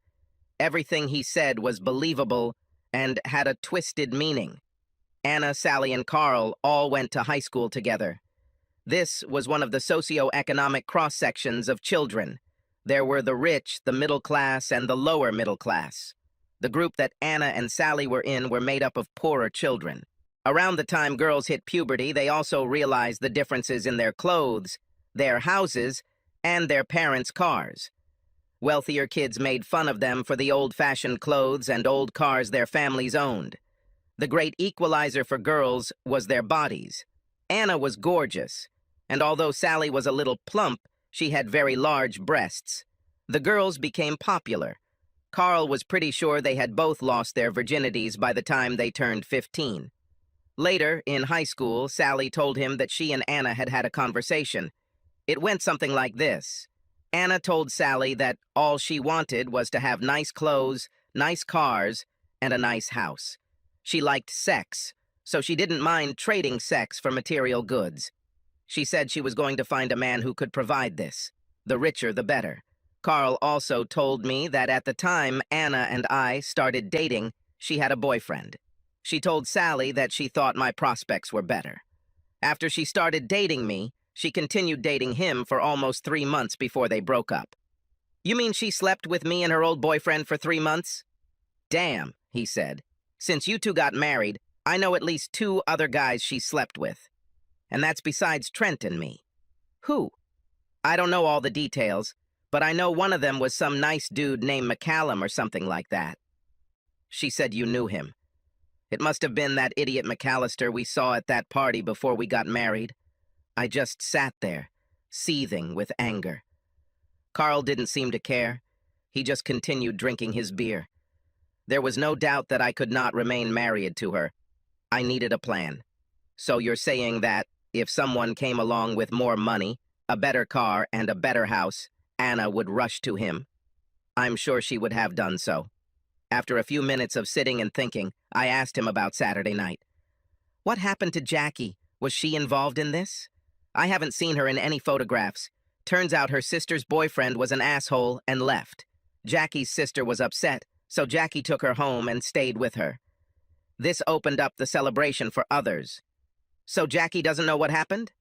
Everything he said was believable and had a twisted meaning. Anna, Sally, and Carl all went to high school together. This was one of the socio-economic cross-sections of children. There were the rich, the middle class, and the lower middle class. The group that Anna and Sally were in were made up of poorer children. Around the time girls hit puberty, they also realized the differences in their clothes, their houses, and their parents' cars. Wealthier kids made fun of them for the old-fashioned clothes and old cars their families owned. The great equalizer for girls was their bodies. Anna was gorgeous, and although Sally was a little plump, she had very large breasts. The girls became popular. Carl was pretty sure they had both lost their virginities by the time they turned 15. Later, in high school, Sally told him that she and Anna had had a conversation. It went something like this. Anna told Sally that all she wanted was to have nice clothes, nice cars, and a nice house. She liked sex, so she didn't mind trading sex for material goods. She said she was going to find a man who could provide this. The richer, the better. Carl also told me that at the time Anna and I started dating, she had a boyfriend. She told Sally that she thought my prospects were better. After she started dating me, she continued dating him for almost 3 months before they broke up. "You mean she slept with me and her old boyfriend for 3 months?" "Damn," he said. "Since you two got married, I know at least 2 other guys she slept with. And that's besides Trent and me." "Who?" "I don't know all the details, but I know one of them was some nice dude named McCallum or something like that." "She said you knew him." "It must have been that idiot McAllister we saw at that party before we got married." I just sat there, seething with anger. Carl didn't seem to care. He just continued drinking his beer. There was no doubt that I could not remain married to her. I needed a plan. "So you're saying that if someone came along with more money, a better car, and a better house, Anna would rush to him?" I'm sure she would have done so. After a few minutes of sitting and thinking, I asked him about Saturday night. "What happened to Jackie? Was she involved in this?" "I haven't seen her in any photographs. Turns out her sister's boyfriend was an asshole and left. Jackie's sister was upset, so Jackie took her home and stayed with her. This opened up the celebration for others." "So Jackie doesn't know what happened?"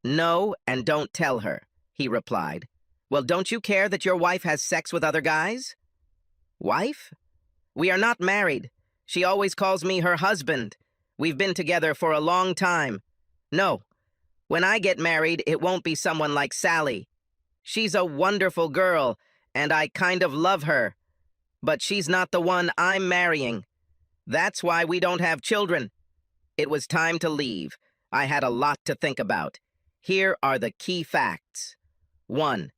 "No, and don't tell her," he replied. "Well, don't you care that your wife has sex with other guys?" "Wife? We are not married. She always calls me her husband. We've been together for a long time. No. When I get married, it won't be someone like Sally. She's a wonderful girl, and I kind of love her. But she's not the one I'm marrying. That's why we don't have children." It was time to leave. I had a lot to think about. Here are the key facts. 1.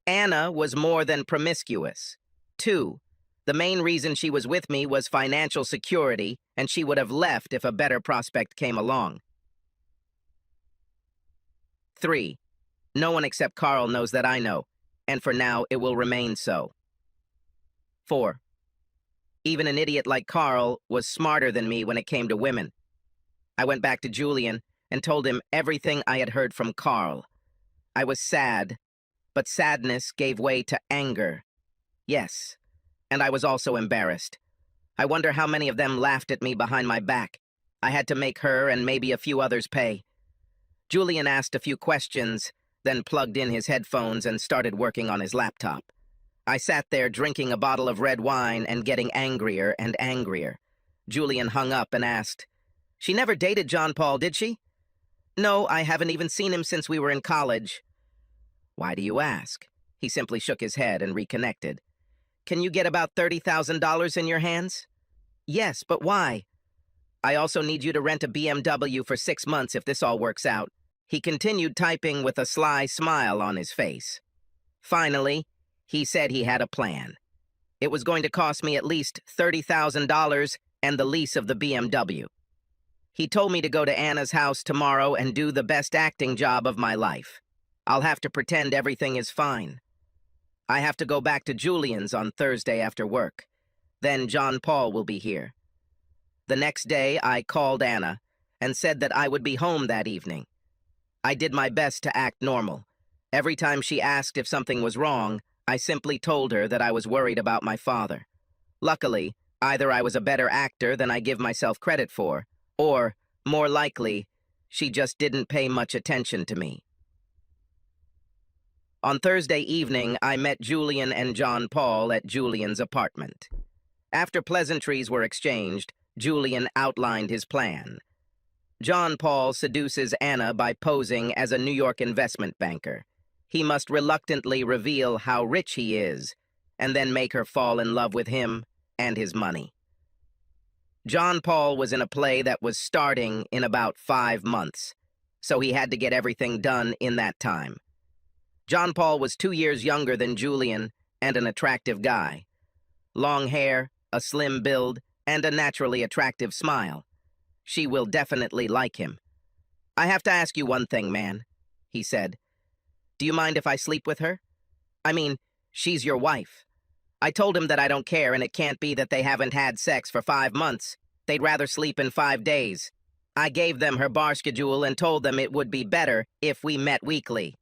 Anna was more than promiscuous. 2. The main reason she was with me was financial security, and she would have left if a better prospect came along. 3. No one except Carl knows that I know, and for now it will remain so. 4. Even an idiot like Carl was smarter than me when it came to women. I went back to Julian and told him everything I had heard from Carl. I was sad, but sadness gave way to anger. Yes, and I was also embarrassed. I wonder how many of them laughed at me behind my back. I had to make her and maybe a few others pay. Julian asked a few questions, then plugged in his headphones and started working on his laptop. I sat there drinking a bottle of red wine and getting angrier and angrier. Julian hung up and asked, "She never dated John Paul, did she?" "No, I haven't even seen him since we were in college." "Why do you ask?" He simply shook his head and reconnected. "Can you get about $30,000 in your hands?" "Yes, but why?" "I also need you to rent a BMW for 6 months if this all works out." He continued typing with a sly smile on his face. Finally, he said he had a plan. It was going to cost me at least $30,000 and the lease of the BMW. He told me to go to Anna's house tomorrow and do the best acting job of my life. I'll have to pretend everything is fine. I have to go back to Julian's on Thursday after work. Then John Paul will be here. The next day, I called Anna and said that I would be home that evening. I did my best to act normal. Every time she asked if something was wrong, I simply told her that I was worried about my father. Luckily, either I was a better actor than I give myself credit for, or, more likely, she just didn't pay much attention to me. On Thursday evening, I met Julian and John Paul at Julian's apartment. After pleasantries were exchanged, Julian outlined his plan. John Paul seduces Anna by posing as a New York investment banker. He must reluctantly reveal how rich he is, and then make her fall in love with him and his money. John Paul was in a play that was starting in about 5 months, so he had to get everything done in that time. John Paul was 2 years younger than Julian and an attractive guy. Long hair, a slim build, and a naturally attractive smile. She will definitely like him. "I have to ask you one thing, man," he said. "Do you mind if I sleep with her? I mean, she's your wife." I told him that I don't care, and it can't be that they haven't had sex for 5 months. They'd rather sleep in 5 days. I gave them her bar schedule and told them it would be better if we met weekly.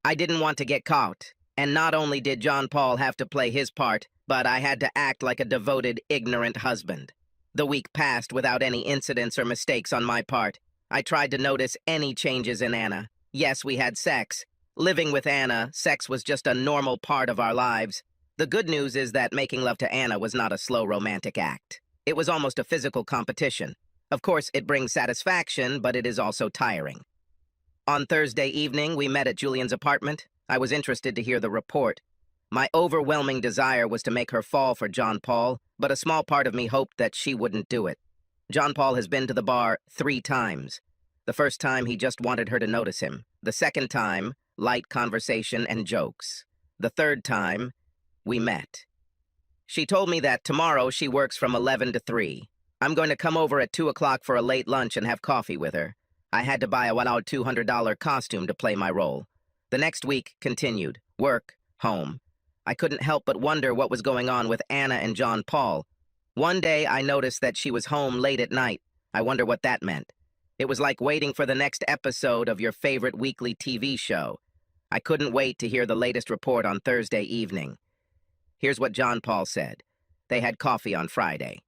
I didn't want to get caught, and not only did John Paul have to play his part, but I had to act like a devoted, ignorant husband. The week passed without any incidents or mistakes on my part. I tried to notice any changes in Anna. Yes, we had sex. Living with Anna, sex was just a normal part of our lives. The good news is that making love to Anna was not a slow romantic act. It was almost a physical competition. Of course, it brings satisfaction, but it is also tiring. On Thursday evening, we met at Julian's apartment. I was interested to hear the report. My overwhelming desire was to make her fall for John Paul, but a small part of me hoped that she wouldn't do it. John Paul has been to the bar 3 times. The first time, he just wanted her to notice him. The second time, light conversation and jokes. The third time, we met. She told me that tomorrow she works from 11 to 3. I'm going to come over at 2 o'clock for a late lunch and have coffee with her. I had to buy a $200 costume to play my role. The next week continued. Work, home. I couldn't help but wonder what was going on with Anna and John Paul. One day I noticed that she was home late at night. I wonder what that meant. It was like waiting for the next episode of your favorite weekly TV show. I couldn't wait to hear the latest report on Thursday evening. Here's what John Paul said. They had coffee on Friday.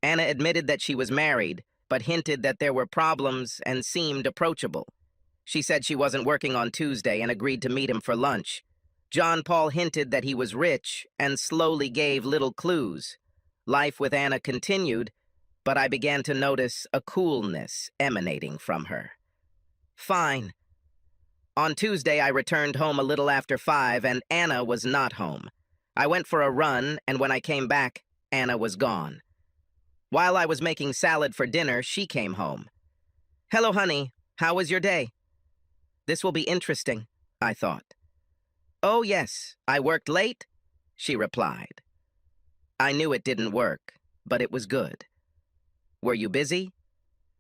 Anna admitted that she was married, but hinted that there were problems and seemed approachable. She said she wasn't working on Tuesday and agreed to meet him for lunch. John Paul hinted that he was rich and slowly gave little clues. Life with Anna continued, but I began to notice a coolness emanating from her. Fine. On Tuesday, I returned home a little after 5, and Anna was not home. I went for a run, and when I came back, Anna was gone. While I was making salad for dinner, she came home. "Hello, honey. How was your day?" This will be interesting, I thought. "Oh, yes, I worked late," she replied. I knew it didn't work, but it was good. "Were you busy?"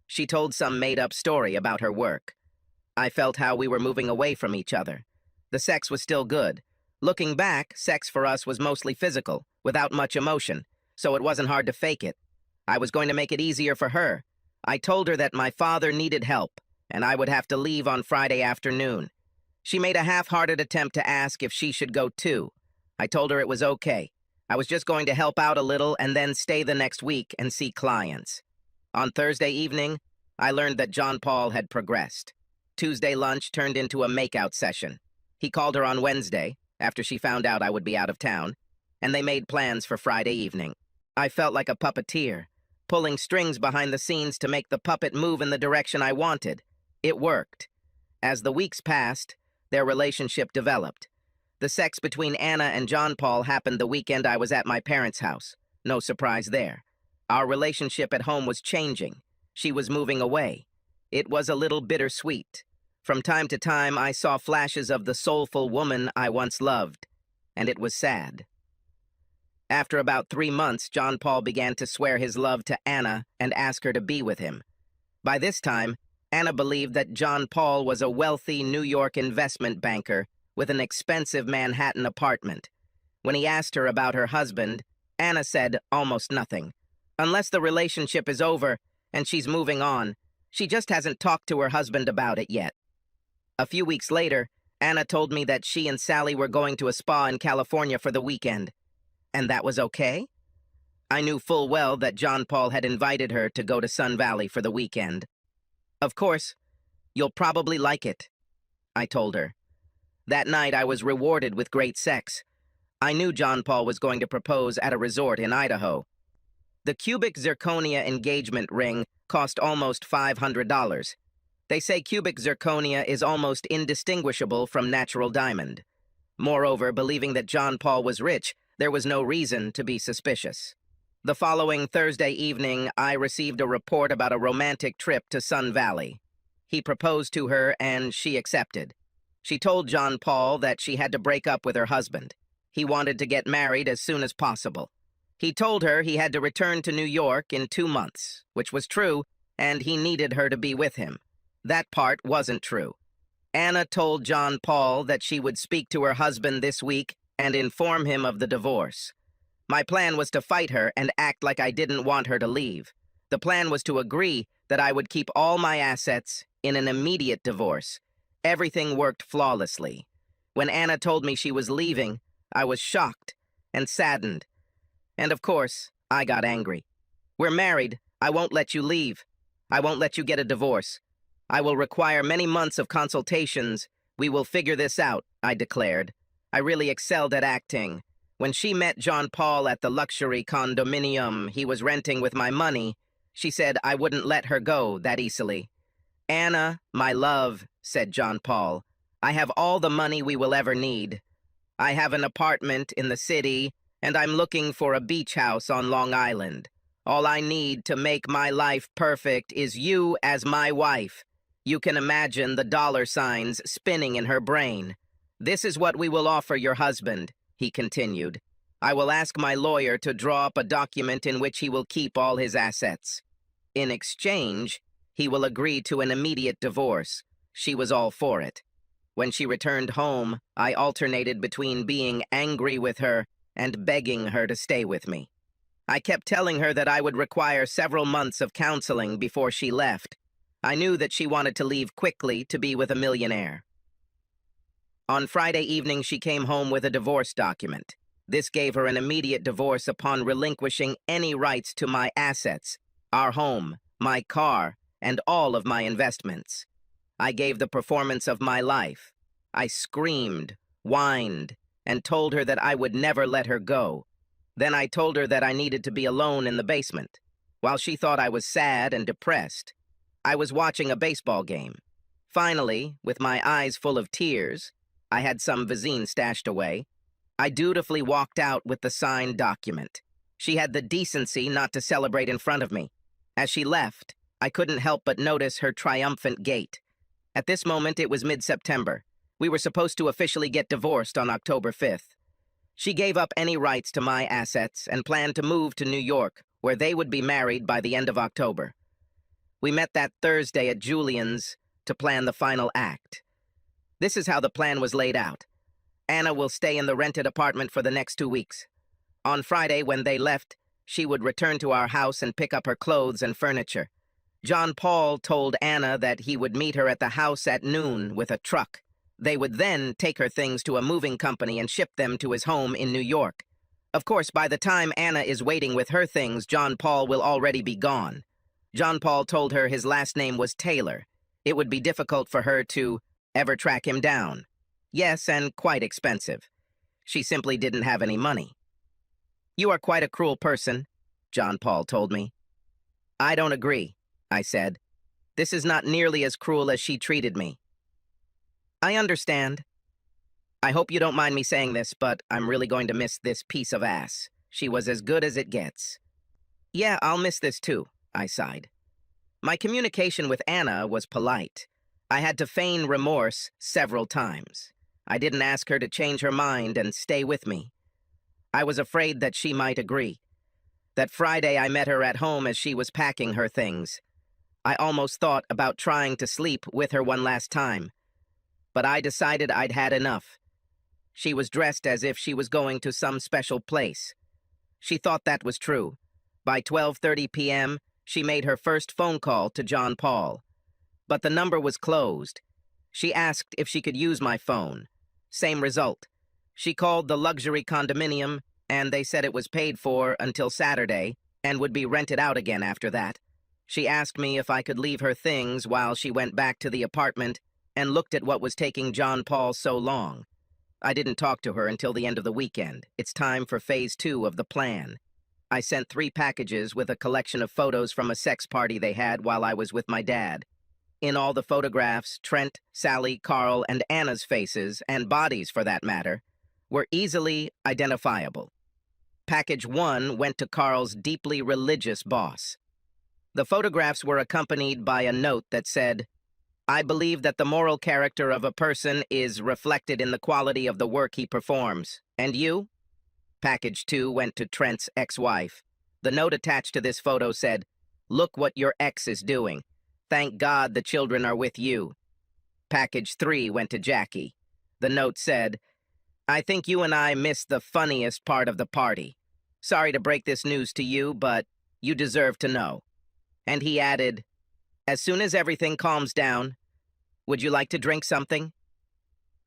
She told some made-up story about her work. I felt how we were moving away from each other. The sex was still good. Looking back, sex for us was mostly physical, without much emotion, so it wasn't hard to fake it. I was going to make it easier for her. I told her that my father needed help, and I would have to leave on Friday afternoon. She made a half-hearted attempt to ask if she should go too. I told her it was okay. I was just going to help out a little and then stay the next week and see clients. On Thursday evening, I learned that John Paul had progressed. Tuesday lunch turned into a makeout session. He called her on Wednesday, after she found out I would be out of town, and they made plans for Friday evening. I felt like a puppeteer, pulling strings behind the scenes to make the puppet move in the direction I wanted. It worked. As the weeks passed, their relationship developed. The sex between Anna and John Paul happened the weekend I was at my parents' house. No surprise there. Our relationship at home was changing. She was moving away. It was a little bittersweet. From time to time, I saw flashes of the soulful woman I once loved, and it was sad. After about 3 months, John Paul began to swear his love to Anna and ask her to be with him. By this time, Anna believed that John Paul was a wealthy New York investment banker with an expensive Manhattan apartment. When he asked her about her husband, Anna said almost nothing. Unless the relationship is over and she's moving on, she just hasn't talked to her husband about it yet. A few weeks later, Anna told me that she and Sally were going to a spa in California for the weekend. And that was okay? I knew full well that John Paul had invited her to go to Sun Valley for the weekend. "Of course, you'll probably like it," I told her. That night I was rewarded with great sex. I knew John Paul was going to propose at a resort in Idaho. The cubic zirconia engagement ring cost almost $500. They say cubic zirconia is almost indistinguishable from natural diamond. Moreover, believing that John Paul was rich, there was no reason to be suspicious. The following Thursday evening, I received a report about a romantic trip to Sun Valley. He proposed to her and she accepted. She told John Paul that she had to break up with her husband. He wanted to get married as soon as possible. He told her he had to return to New York in 2 months, which was true, and he needed her to be with him. That part wasn't true. Anna told John Paul that she would speak to her husband this week and inform him of the divorce. My plan was to fight her and act like I didn't want her to leave. The plan was to agree that I would keep all my assets in an immediate divorce. Everything worked flawlessly. When Anna told me she was leaving, I was shocked and saddened. And of course, I got angry. "We're married. I won't let you leave. I won't let you get a divorce. I will require many months of consultations. We will figure this out," I declared. I really excelled at acting. When she met John Paul at the luxury condominium he was renting with my money, she said I wouldn't let her go that easily. "Anna, my love," said John Paul, "I have all the money we will ever need. I have an apartment in the city, and I'm looking for a beach house on Long Island. All I need to make my life perfect is you as my wife." You can imagine the dollar signs spinning in her brain. "This is what we will offer your husband," he continued. "I will ask my lawyer to draw up a document in which he will keep all his assets. In exchange, he will agree to an immediate divorce." She was all for it. When she returned home, I alternated between being angry with her and begging her to stay with me. I kept telling her that I would require several months of counseling before she left. I knew that she wanted to leave quickly to be with a millionaire. On Friday evening, she came home with a divorce document. This gave her an immediate divorce upon relinquishing any rights to my assets, our home, my car, and all of my investments. I gave the performance of my life. I screamed, whined, and told her that I would never let her go. Then I told her that I needed to be alone in the basement. While she thought I was sad and depressed, I was watching a baseball game. Finally, with my eyes full of tears, I had some Visine stashed away. I dutifully walked out with the signed document. She had the decency not to celebrate in front of me. As she left, I couldn't help but notice her triumphant gait. At this moment, it was mid-September. We were supposed to officially get divorced on October 5th. She gave up any rights to my assets and planned to move to New York, where they would be married by the end of October. We met that Thursday at Julian's to plan the final act. This is how the plan was laid out. Anna will stay in the rented apartment for the next 2 weeks. On Friday, when they left, she would return to our house and pick up her clothes and furniture. John Paul told Anna that he would meet her at the house at noon with a truck. They would then take her things to a moving company and ship them to his home in New York. Of course, by the time Anna is waiting with her things, John Paul will already be gone. John Paul told her his last name was Taylor. It would be difficult for her to ever track him down. Yes, and quite expensive. She simply didn't have any money. "You are quite a cruel person," John Paul told me. "I don't agree," I said. "This is not nearly as cruel as she treated me." "I understand. I hope you don't mind me saying this, but I'm really going to miss this piece of ass. She was as good as it gets." "Yeah, I'll miss this too," I sighed. My communication with Anna was polite. I had to feign remorse several times. I didn't ask her to change her mind and stay with me. I was afraid that she might agree. That Friday I met her at home as she was packing her things. I almost thought about trying to sleep with her one last time. But I decided I'd had enough. She was dressed as if she was going to some special place. She thought that was true. By 12:30 p.m., she made her first phone call to John Paul. But the number was closed. She asked if she could use my phone. Same result. She called the luxury condominium, and they said it was paid for until Saturday and would be rented out again after that. She asked me if I could leave her things while she went back to the apartment and looked at what was taking John Paul so long. I didn't talk to her until the end of the weekend. It's time for phase 2 of the plan. I sent 3 packages with a collection of photos from a sex party they had while I was with my dad. In all the photographs, Trent, Sally, Carl, and Anna's faces, and bodies for that matter, were easily identifiable. Package 1 went to Carl's deeply religious boss. The photographs were accompanied by a note that said, "I believe that the moral character of a person is reflected in the quality of the work he performs. And you?" Package 2 went to Trent's ex-wife. The note attached to this photo said, "Look what your ex is doing. Thank God the children are with you." Package 3 went to Jackie. The note said, "I think you and I missed the funniest part of the party. Sorry to break this news to you, but you deserve to know." And he added, "As soon as everything calms down, would you like to drink something?"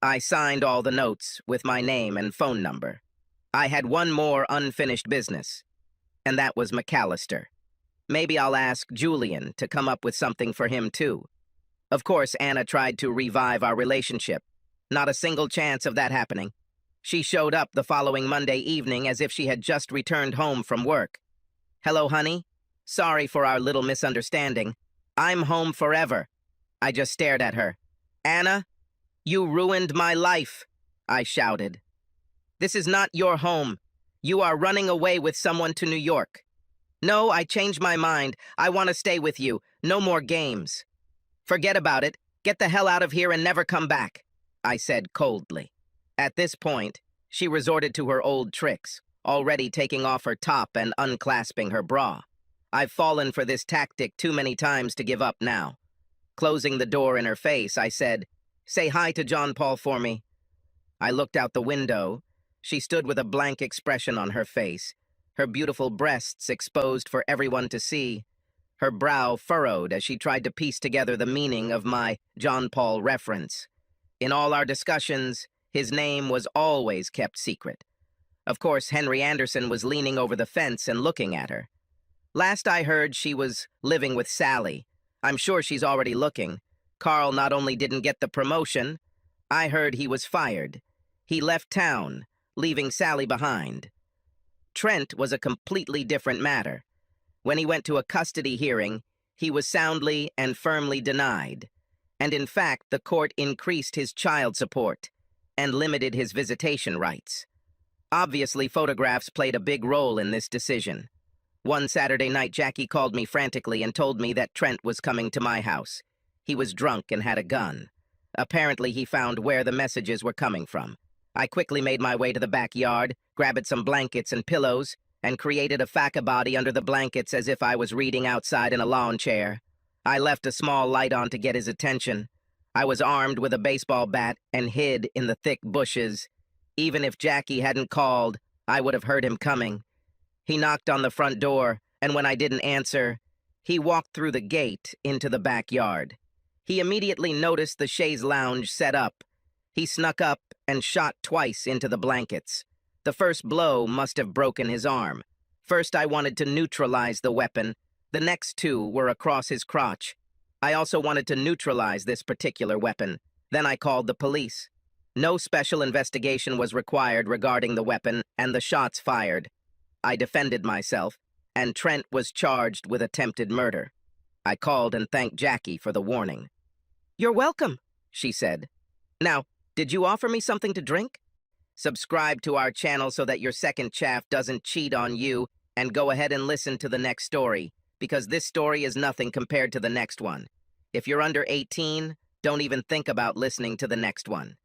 I signed all the notes with my name and phone number. I had one more unfinished business, and that was McAllister. Maybe I'll ask Julian to come up with something for him too. Of course, Anna tried to revive our relationship. Not a single chance of that happening. She showed up the following Monday evening as if she had just returned home from work. "Hello, honey. Sorry for our little misunderstanding. I'm home forever." I just stared at her. "Anna, you ruined my life," I shouted. "This is not your home. You are running away with someone to New York." "No, I changed my mind. I want to stay with you. No more games." "Forget about it. Get the hell out of here and never come back," I said coldly. At this point, she resorted to her old tricks, already taking off her top and unclasping her bra. I've fallen for this tactic too many times to give up now. Closing the door in her face, I said, "Say hi to John Paul for me." I looked out the window. She stood with a blank expression on her face, her beautiful breasts exposed for everyone to see, her brow furrowed as she tried to piece together the meaning of my John Paul reference. In all our discussions, his name was always kept secret. Of course, Henry Anderson was leaning over the fence and looking at her. Last I heard, she was living with Sally. I'm sure she's already looking. Carl not only didn't get the promotion, I heard he was fired. He left town, leaving Sally behind. Trent was a completely different matter. When he went to a custody hearing, he was soundly and firmly denied. And in fact, the court increased his child support and limited his visitation rights. Obviously, photographs played a big role in this decision. One Saturday night, Jackie called me frantically and told me that Trent was coming to my house. He was drunk and had a gun. Apparently, he found where the messages were coming from. I quickly made my way to the backyard, grabbed some blankets and pillows, and created a faca body under the blankets as if I was reading outside in a lawn chair. I left a small light on to get his attention. I was armed with a baseball bat and hid in the thick bushes. Even if Jackie hadn't called, I would have heard him coming. He knocked on the front door, and when I didn't answer, he walked through the gate into the backyard. He immediately noticed the chaise lounge set up. He snuck up and shot twice into the blankets. The first blow must have broken his arm. First, I wanted to neutralize the weapon. The next two were across his crotch. I also wanted to neutralize this particular weapon. Then I called the police. No special investigation was required regarding the weapon, and the shots fired. I defended myself, and Trent was charged with attempted murder. I called and thanked Jackie for the warning. "You're welcome," she said. "Now, did you offer me something to drink?" Subscribe to our channel so that your second chaff doesn't cheat on you, and go ahead and listen to the next story, because this story is nothing compared to the next one. If you're under 18, don't even think about listening to the next one.